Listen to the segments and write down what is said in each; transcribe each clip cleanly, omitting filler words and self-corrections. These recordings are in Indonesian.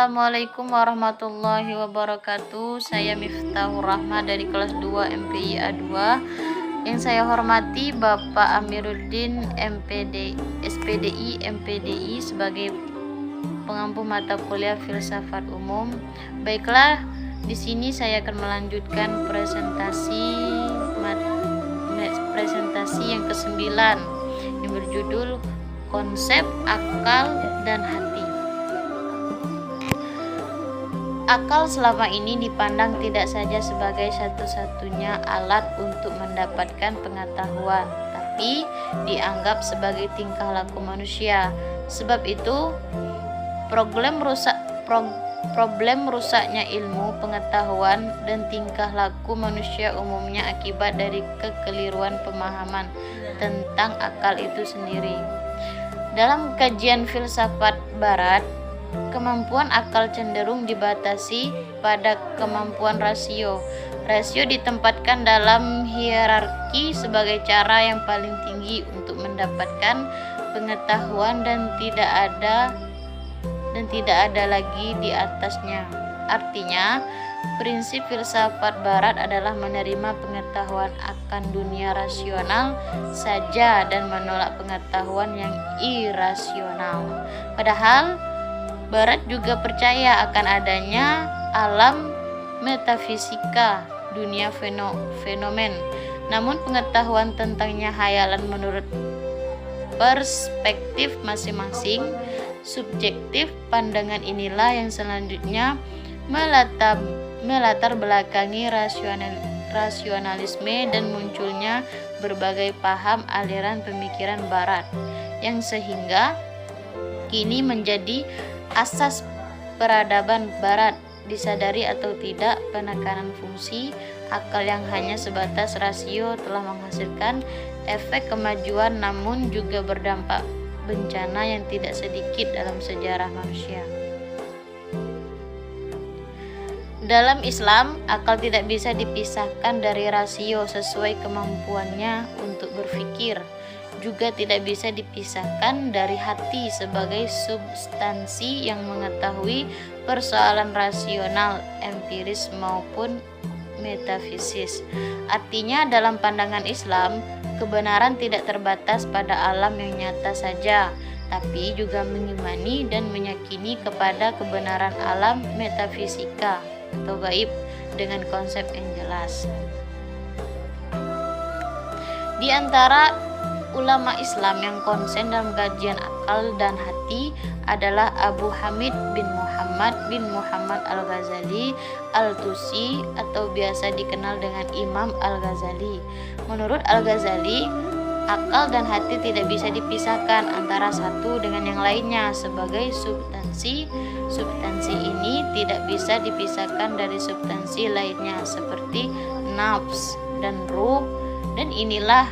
Assalamualaikum warahmatullahi wabarakatuh. Saya Miftahur Rahma dari kelas 2 MPI A2. Yang saya hormati Bapak Amiruddin MPD, SPDI MPDI sebagai pengampu mata kuliah Filsafat Umum. Baiklah, di sini saya akan melanjutkan presentasi yang ke-9 yang berjudul Konsep Akal dan Hati. Akal selama ini dipandang tidak saja sebagai satu-satunya alat untuk mendapatkan pengetahuan, tapi dianggap sebagai tingkah laku manusia. Sebab itu, problem rusaknya ilmu, pengetahuan, dan tingkah laku manusia umumnya akibat dari kekeliruan pemahaman tentang akal itu sendiri. Dalam kajian filsafat barat, kemampuan akal cenderung dibatasi pada kemampuan rasio. Rasio ditempatkan dalam hierarki sebagai cara yang paling tinggi untuk mendapatkan pengetahuan dan tidak ada lagi di atasnya. Artinya, prinsip filsafat barat adalah menerima pengetahuan akan dunia rasional saja dan menolak pengetahuan yang irasional. Padahal Barat juga percaya akan adanya alam metafisika, dunia fenomen. Namun pengetahuan tentangnya hayalan menurut perspektif masing-masing. Subjektif pandangan inilah yang selanjutnya melatar belakangi rasionalisme dan munculnya berbagai paham aliran pemikiran Barat, yang sehingga kini menjadi asas peradaban Barat. Disadari atau tidak, penekanan fungsi akal yang hanya sebatas rasio telah menghasilkan efek kemajuan, namun juga berdampak bencana yang tidak sedikit dalam sejarah manusia. Dalam Islam, akal tidak bisa dipisahkan dari rasio sesuai kemampuannya untuk berpikir. Juga tidak bisa dipisahkan dari hati sebagai substansi yang mengetahui persoalan rasional, empiris maupun metafisis. Artinya, dalam pandangan Islam, kebenaran tidak terbatas pada alam yang nyata saja, tapi juga mengimani dan meyakini kepada kebenaran alam metafisika atau gaib dengan konsep yang jelas. Di antara ulama Islam yang konsen dalam kajian akal dan hati adalah Abu Hamid bin Muhammad Al-Ghazali Al-Tusi atau biasa dikenal dengan Imam Al-Ghazali. Menurut Al-Ghazali, akal dan hati tidak bisa dipisahkan antara satu dengan yang lainnya sebagai substansi. Substansi ini tidak bisa dipisahkan dari substansi lainnya seperti nafs dan ruh, dan inilah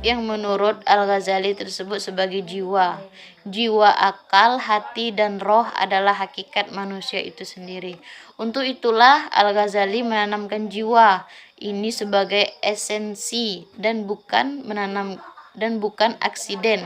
yang menurut Al-Ghazali tersebut sebagai jiwa. Jiwa, akal, hati, dan roh adalah hakikat manusia itu sendiri. Untuk itulah Al-Ghazali menanamkan jiwa ini sebagai esensi dan bukan aksiden.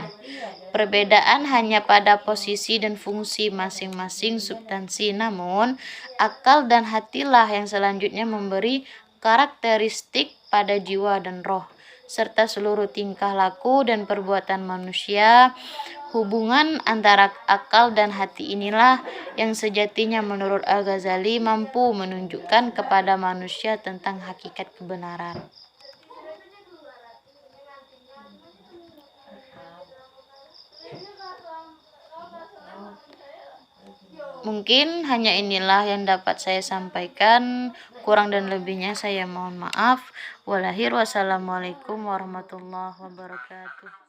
Perbedaan hanya pada posisi dan fungsi masing-masing substansi, namun akal dan hatilah yang selanjutnya memberi karakteristik pada jiwa dan roh serta seluruh tingkah laku dan perbuatan manusia. Hubungan antara akal dan hati inilah yang sejatinya menurut Al-Ghazali mampu menunjukkan kepada manusia tentang hakikat kebenaran. Mungkin hanya inilah yang dapat saya sampaikan. Kurang dan lebihnya saya mohon maaf. Wassalamualaikum warahmatullahi wabarakatuh.